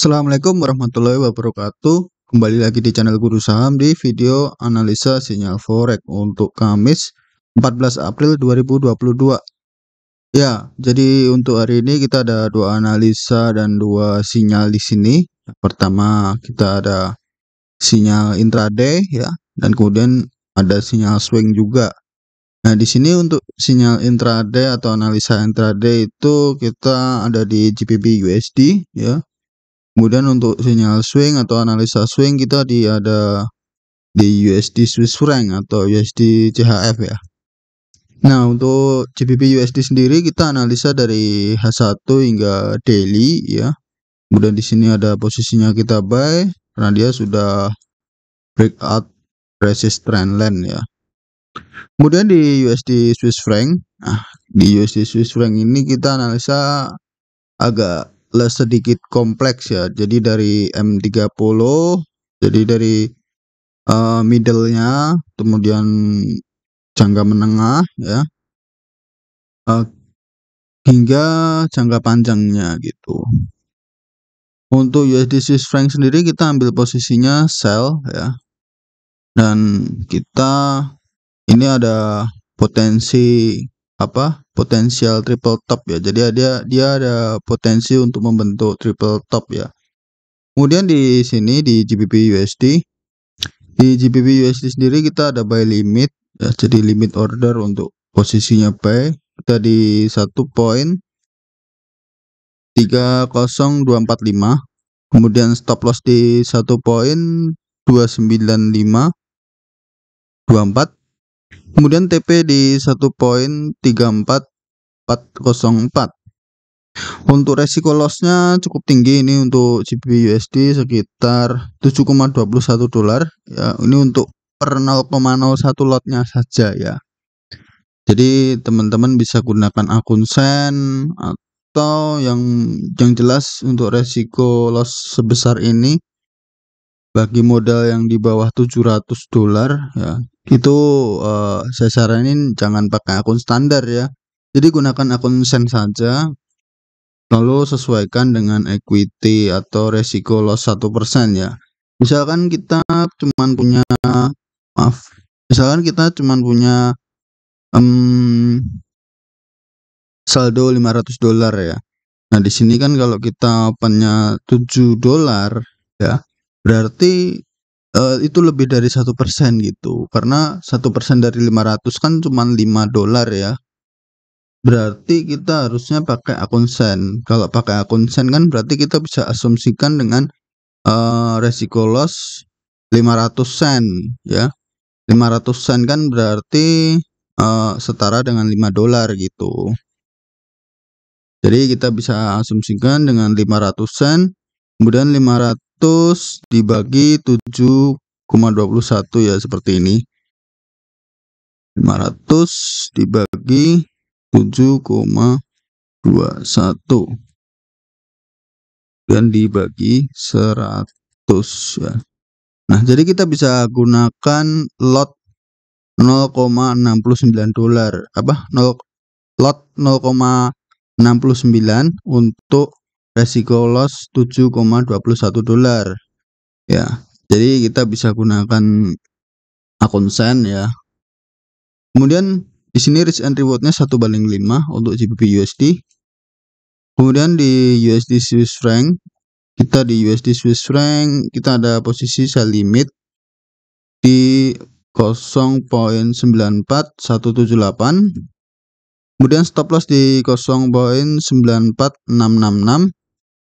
Assalamualaikum warahmatullahi wabarakatuh. Kembali lagi di channel Guru Saham di video analisa sinyal forex untuk Kamis 14 April 2022. Ya, jadi untuk hari ini kita ada dua analisa dan dua sinyal di sini. Yang pertama kita ada sinyal intraday ya, dan kemudian ada sinyal swing juga. Nah, di sini untuk sinyal intraday atau analisa intraday itu kita ada di GBP USD ya. Kemudian untuk sinyal swing atau analisa swing kita ada di USD Swiss franc atau USD CHF ya. Nah, untuk GBP USD sendiri kita analisa dari H1 hingga daily ya. Kemudian di sini ada posisinya kita buy karena dia sudah breakout resist trendline ya. Kemudian di USD Swiss franc, di USD Swiss franc ini kita analisa agak sedikit kompleks ya. Jadi dari M30, jadi dari middle-nya, kemudian jangka menengah ya, hingga jangka panjangnya gitu. Untuk USD Swiss franc sendiri kita ambil posisinya sell ya. Dan kita ini ada potensi potensial triple top ya. Jadi dia ada potensi untuk membentuk triple top ya. Kemudian di sini di GBP USD, di GBP USD sendiri kita ada buy limit ya. Jadi limit order untuk posisinya buy kita di 1.30245. Kemudian stop loss di 1.29524. Kemudian TP di 1.34404. Untuk resiko lossnya cukup tinggi ini untuk GBP USD sekitar 7,21 dolar ya. Ini untuk per 0,01 lotnya saja ya. Jadi teman-teman bisa gunakan akun Sen atau yang jelas untuk resiko loss sebesar ini bagi modal yang di bawah 700 dolar ya. Itu saya saranin jangan pakai akun standar ya. Jadi gunakan akun Sen saja. Lalu sesuaikan dengan equity atau resiko loss 1% ya. Misalkan kita cuman punya saldo 500 dolar ya. Nah, di sini kan kalau kita opennya 7 dolar ya, berarti itu lebih dari 1% gitu. Karena 1% dari 500 kan cuma 5 dolar ya. Berarti kita harusnya pakai akun Sen. Kalau pakai akun Sen kan berarti kita bisa asumsikan dengan resiko loss 500 sen ya. 500 sen kan berarti setara dengan 5 dolar gitu. Jadi kita bisa asumsikan dengan 500 sen, kemudian 500 dibagi 7,21 ya, seperti ini. 500 dibagi 7,21 dan dibagi 100 ya. Nah, jadi kita bisa gunakan lot 0,69 dolar lot 0,69 untuk resiko loss 7,21 dolar ya. Jadi kita bisa gunakan akun Sen ya. Kemudian di sini risk and rewardnya 1/5 untuk GBP USD. Kemudian di USD Swiss franc, kita di USD Swiss franc kita ada posisi sell limit di 0.94178. Kemudian stop loss di 0.94666,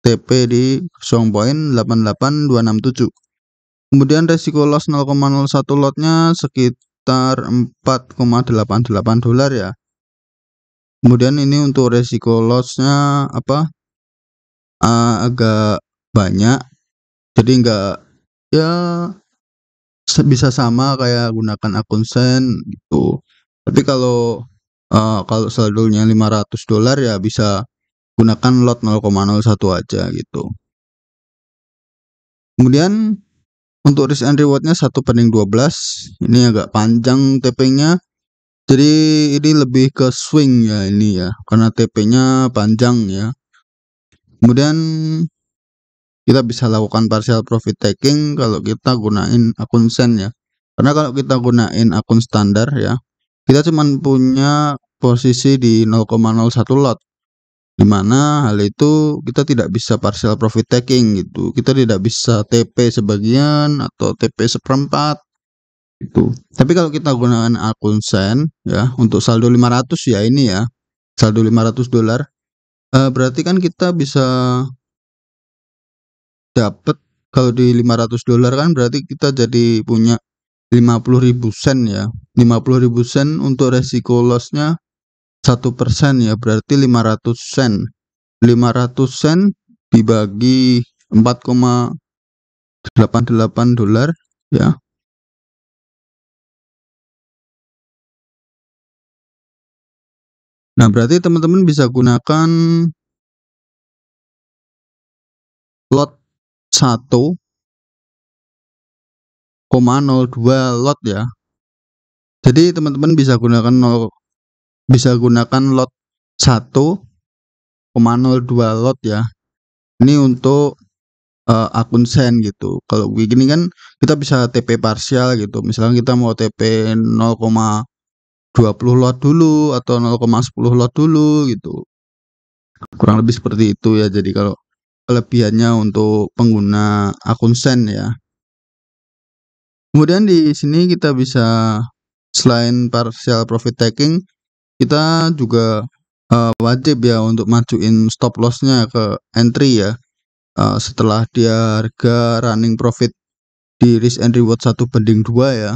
TP di 0.88267. Kemudian resiko loss 0,01 lotnya sekitar 4,88 dolar ya. Kemudian ini untuk resiko lossnya agak banyak, jadi enggak ya, bisa sama kayak gunakan akun Sen gitu. Tapi kalau saldonya 500 dolar ya bisa gunakan lot 0,01 aja gitu. Kemudian untuk risk and rewardnya 1/12. Ini agak panjang TP-nya. Jadi ini lebih ke swing ya ini ya, karena TP-nya panjang ya. Kemudian kita bisa lakukan partial profit taking kalau kita gunain akun Sen ya. Karena kalau kita gunain akun standar ya, kita cuman punya posisi di 0,01 lot. Di mana hal itu kita tidak bisa partial profit taking gitu. Kita tidak bisa TP sebagian atau TP seperempat itu. Tapi kalau kita gunakan akun Sen ya untuk saldo 500 ya ini ya. Saldo $500, berarti kan kita bisa dapat kalau di $500 kan berarti kita jadi punya 50.000 sen ya. 50.000 sen untuk resiko lossnya 1% ya, berarti 500 sen. 500 sen dibagi 4,88 dolar ya. Nah, berarti teman-teman bisa gunakan lot 1,02 lot ya. Jadi teman-teman bisa gunakan lot 1,02 lot ya. Ini untuk akun Sen gitu. Kalau begini kan kita bisa TP parsial gitu. Misalnya kita mau TP 0,20 lot dulu atau 0,10 lot dulu gitu. Kurang lebih seperti itu ya. Jadi kalau kelebihannya untuk pengguna akun Sen ya. Kemudian di sini kita bisa selain partial profit taking, kita juga wajib ya untuk majuin stop lossnya ke entry ya. Setelah dia harga running profit di risk and reward 1:2 ya.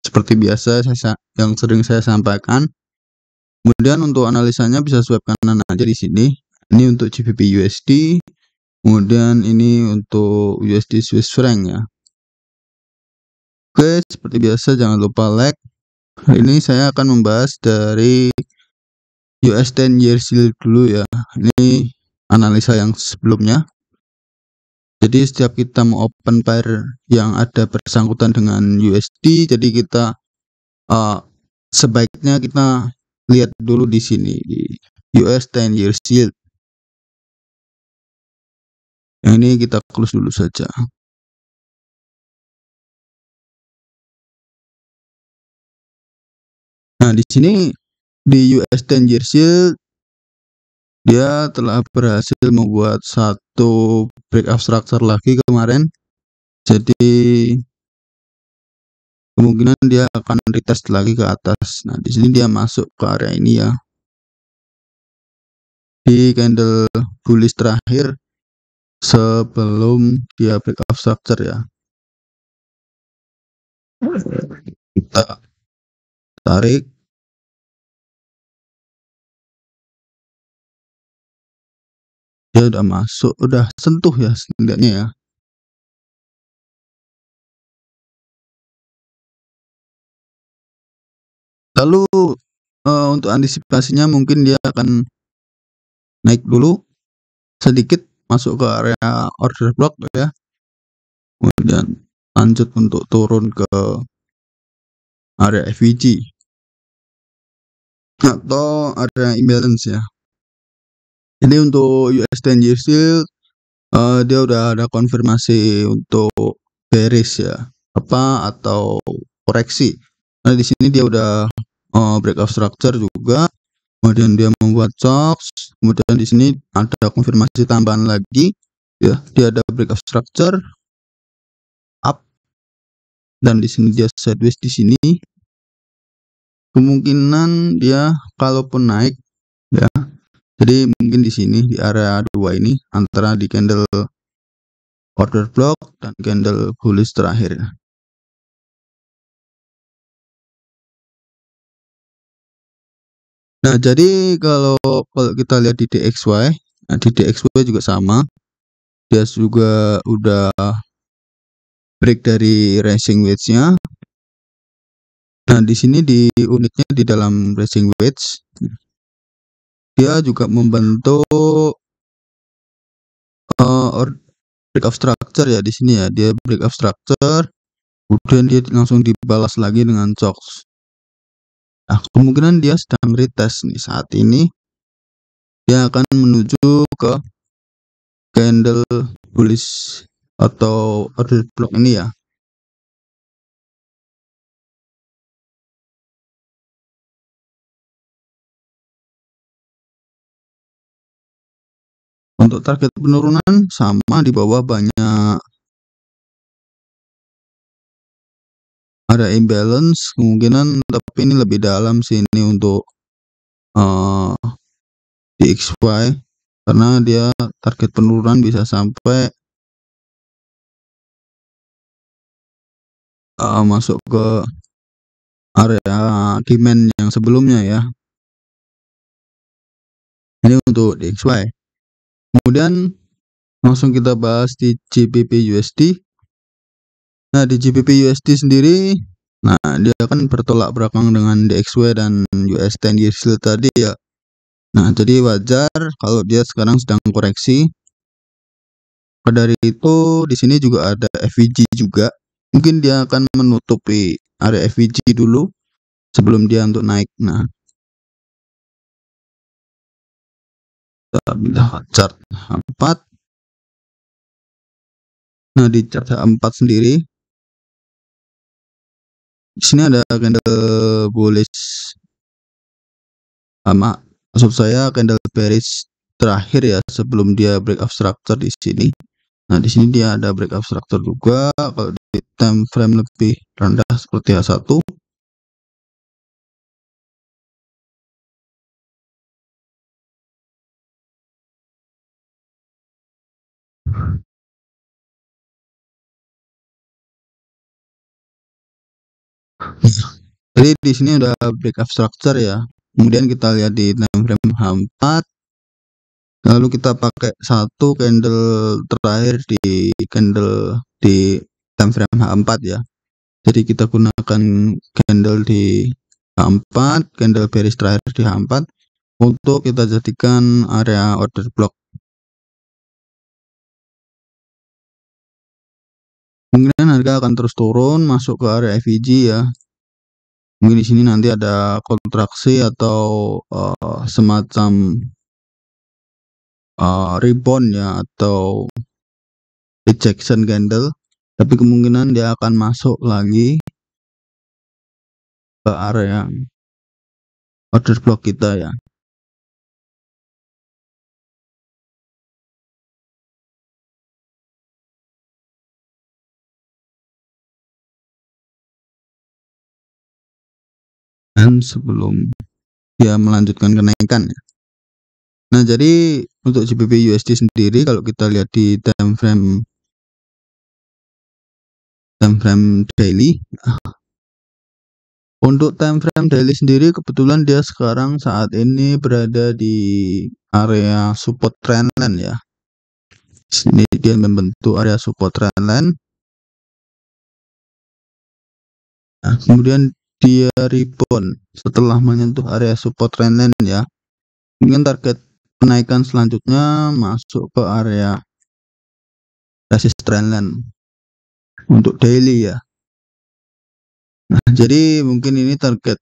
Seperti biasa yang sering saya sampaikan. Kemudian untuk analisanya bisa swipe kanan aja di sini. Ini untuk GBP USD. Kemudian ini untuk USD Swiss franc ya. Oke, seperti biasa jangan lupa like. Ini saya akan membahas dari US 10 years yield dulu ya. Ini analisa yang sebelumnya. Jadi setiap kita mau open pair yang ada bersangkutan dengan USD, jadi kita sebaiknya kita lihat dulu di sini di US 10 years yield. Yang ini kita close dulu saja. Nah, di sini di US 10 years yield dia telah berhasil membuat satu breakout structure lagi kemarin. Jadi kemungkinan dia akan retest lagi ke atas. Nah, di sini dia masuk ke area ini ya. Di candle bullish terakhir sebelum dia breakout structure ya. Kita tarik. Dia udah masuk, udah sentuh ya setidaknya ya. Lalu untuk antisipasinya mungkin dia akan naik dulu sedikit masuk ke area order block ya. Kemudian lanjut untuk turun ke area FVG atau area imbalance ya. Jadi untuk US 10 years yield dia udah ada konfirmasi untuk bearish ya, atau koreksi. Nah, di sini dia udah breakout structure juga. Kemudian dia membuat shocks. Kemudian di sini ada konfirmasi tambahan lagi ya, dia ada breakout structure up dan di sini dia sideways di sini. Kemungkinan dia kalaupun naik ya. Jadi mungkin di sini di area 2 ini antara di candle order block dan candle bullish terakhir. Nah, jadi kalau kita lihat di DXY, nah di DXY juga sama. Dia juga udah break dari racing wedge-nya. Nah, di sini di unitnya di dalam racing wedge dia juga membentuk breakout structure ya di sini ya. Dia breakout structure, kemudian dia langsung dibalas lagi dengan shocks. Nah, kemungkinan dia sedang retest nih saat ini. Dia akan menuju ke candle bullish atau order block ini ya. Untuk target penurunan sama di bawah, banyak ada imbalance kemungkinan, tapi ini lebih dalam sih ini untuk DXY, karena dia target penurunan bisa sampai masuk ke area demand yang sebelumnya ya. Ini untuk DXY. Kemudian langsung kita bahas di GBP USD. Nah, di GBP USD sendiri, nah dia kan bertolak belakang dengan DXY dan US 10 year yield tadi ya. Nah, jadi wajar kalau dia sekarang sedang koreksi. Maka dari itu di sini juga ada FVG juga. Mungkin dia akan menutupi area FVG dulu sebelum dia untuk naik. Nah, kita lihat chart H4. Nah, di chart H4 sendiri, di sini ada candle bullish, maksud saya candle bearish terakhir ya sebelum dia breakout structure di sini. Nah, di sini dia ada breakout structure juga. Kalau di time frame lebih rendah seperti H1, jadi di sini udah breakout structure ya. Kemudian kita lihat di time frame H4, lalu kita pakai satu candle terakhir di time frame H4 ya. Jadi kita gunakan candle di H4, candle bearish terakhir di H4 untuk kita jadikan area order block. Kemungkinan harga akan terus turun masuk ke area FVG ya. Mungkin di sini nanti ada kontraksi atau semacam rebound ya, atau rejection candle, tapi kemungkinan dia akan masuk lagi ke area order block kita ya. Dan sebelum dia melanjutkan kenaikan ya. Nah, jadi untuk GBP USD sendiri kalau kita lihat di time frame daily, untuk time frame daily sendiri kebetulan dia sekarang saat ini berada di area support trendline ya. Sini dia membentuk area support trendline. Nah, kemudian dia rebound setelah menyentuh area support trendline ya. Mungkin target kenaikan selanjutnya masuk ke area resist trendline untuk daily ya. Nah, jadi mungkin ini target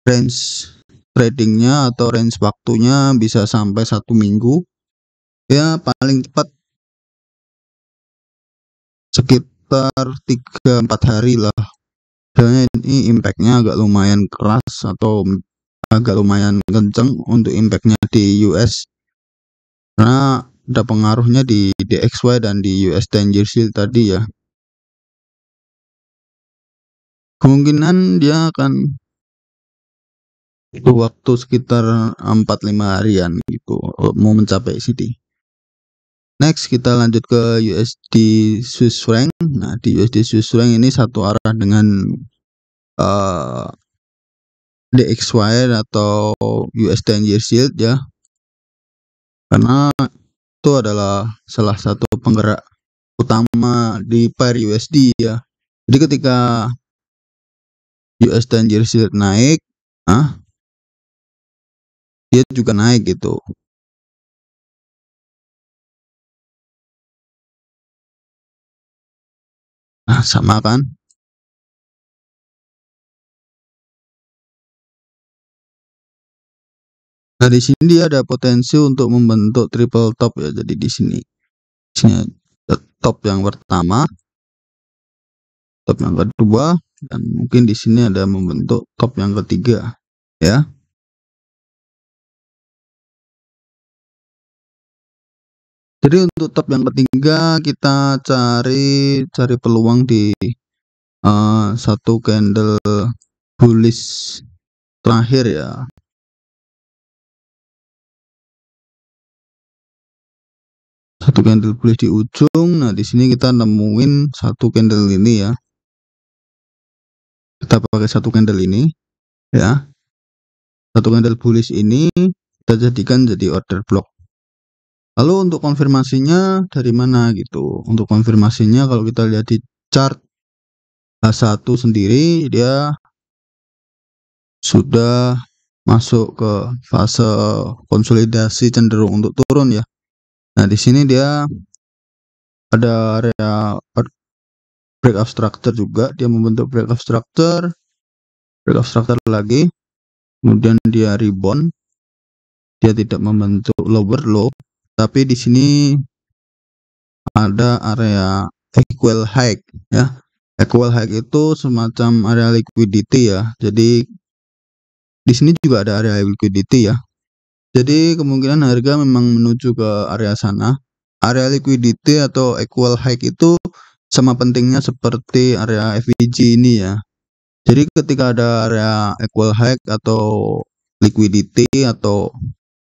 range tradingnya atau range waktunya bisa sampai 1 minggu ya, paling cepat sekitar 3-4 hari lah. Soalnya ini impactnya agak lumayan keras atau agak lumayan kenceng untuk impactnya di US, karena ada pengaruhnya di DXY dan di US 10 year yield tadi ya. Kemungkinan dia akan butuh waktu sekitar 4-5 harian gitu mau mencapai CD. Next kita lanjut ke USD Swiss franc. Nah, di USD Swiss franc ini satu arah dengan DXY atau US 10 year yield ya, karena itu adalah salah satu penggerak utama di pair USD ya. Jadi ketika US 10 year yield naik, dia juga naik gitu. Nah, sama kan? Nah, di sini dia ada potensi untuk membentuk triple top ya. Jadi di sini ada top yang pertama, top yang kedua, dan mungkin di sini ada membentuk top yang ketiga ya. Jadi untuk top yang ketiga kita cari peluang di satu candle bullish terakhir ya. Satu candle bullish di ujung. Nah, di sini kita nemuin satu candle ini ya. Kita pakai satu candle ini ya. Satu candle bullish ini kita jadikan jadi order block. Lalu untuk konfirmasinya dari mana gitu? Untuk konfirmasinya kalau kita lihat di chart H1 sendiri, dia sudah masuk ke fase konsolidasi cenderung untuk turun ya. Nah, di sini dia ada area breakout structure juga, dia membentuk breakout structure lagi, kemudian dia rebound, dia tidak membentuk lower low, tapi di sini ada area equal high ya. Equal high itu semacam area liquidity ya. Jadi di sini juga ada area liquidity ya. Jadi kemungkinan harga memang menuju ke area sana. Area liquidity atau equal high itu sama pentingnya seperti area FVG ini ya. Jadi ketika ada area equal high atau liquidity atau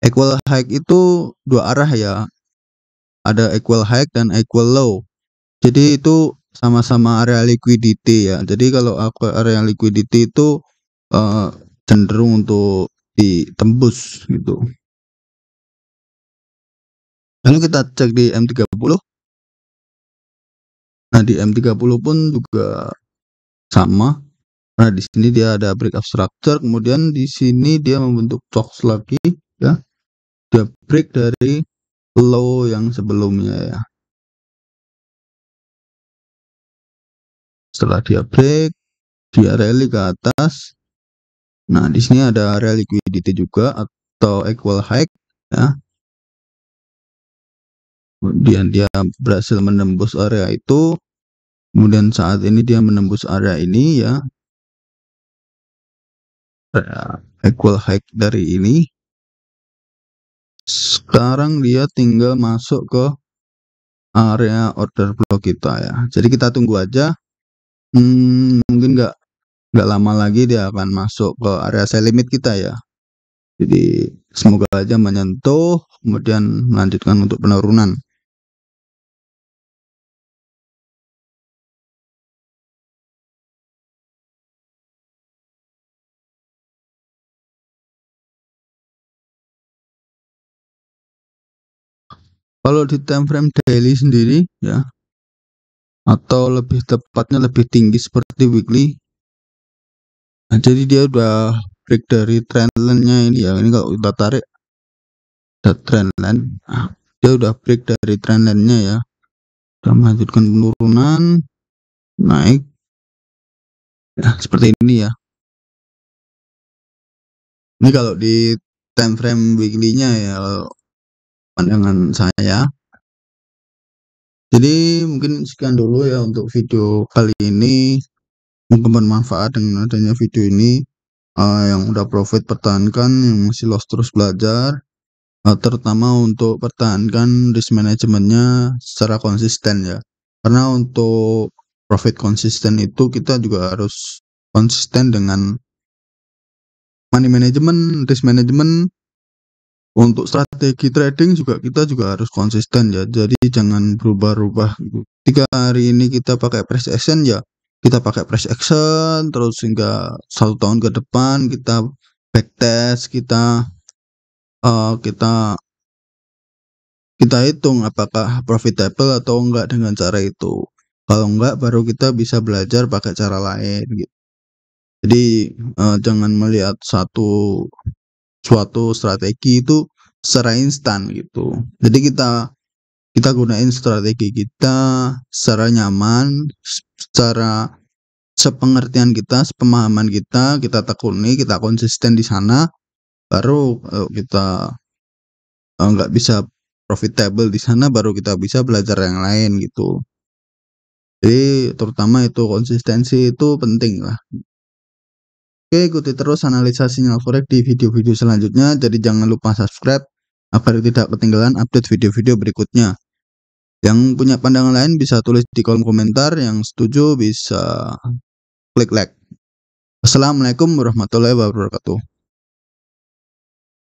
equal high itu dua arah ya. Ada equal high dan equal low. Jadi itu sama-sama area liquidity ya. Jadi kalau area liquidity itu cenderung untuk ditembus gitu. Lalu kita cek di M30. Nah, di M30 pun juga sama. Nah, di sini dia ada breakout structure, kemudian di sini dia membentuk box lagi ya. Dia break dari low yang sebelumnya ya. Setelah dia break, dia rally ke atas. Nah, di sini ada area liquidity juga atau equal high ya. Kemudian dia berhasil menembus area itu. Kemudian saat ini dia menembus area ini ya. Area equal high dari ini. Sekarang dia tinggal masuk ke area order block kita ya. Jadi kita tunggu aja. Mungkin nggak lama lagi dia akan masuk ke area sell limit kita ya. Jadi semoga aja menyentuh, kemudian melanjutkan untuk penurunan. Kalau di time frame daily sendiri ya, atau lebih tepatnya lebih tinggi seperti weekly. Nah, jadi dia udah break dari trendline-nya ini ya. Ini kalau kita tarik ada trendline. Nah, dia udah break dari trendline-nya ya. Udah melanjutkan penurunan, naik. Nah, seperti ini ya. Ini kalau di time frame weekly-nya ya, pandangan saya. Jadi mungkin sekian dulu ya untuk video kali ini. Mungkin bermanfaat dengan adanya video ini. Yang udah profit pertahankan, yang masih loss terus belajar. Terutama untuk pertahankan risk manajemennya secara konsisten ya. Karena untuk profit konsisten itu kita juga harus konsisten dengan money management, risk management. Untuk strategi trading juga kita juga harus konsisten ya. Jadi jangan berubah-ubah gitu. Ketika hari ini kita pakai price action ya, kita pakai price action terus hingga 1 tahun ke depan kita backtest, kita hitung apakah profitable atau enggak dengan cara itu. Kalau enggak baru kita bisa belajar pakai cara lain gitu. Jadi jangan melihat suatu strategi itu secara instan gitu. Jadi kita gunain strategi kita secara nyaman, secara sepengertian kita, sepemahaman kita tekuni, kita konsisten di sana. Baru kalau kita nggak bisa profitable di sana, baru kita bisa belajar yang lain gitu. Jadi terutama itu konsistensi itu penting lah. Oke, ikuti terus analisa sinyal forex di video-video selanjutnya. Jadi jangan lupa subscribe agar tidak ketinggalan update video-video berikutnya. Yang punya pandangan lain bisa tulis di kolom komentar, yang setuju bisa klik like. Assalamualaikum warahmatullahi wabarakatuh.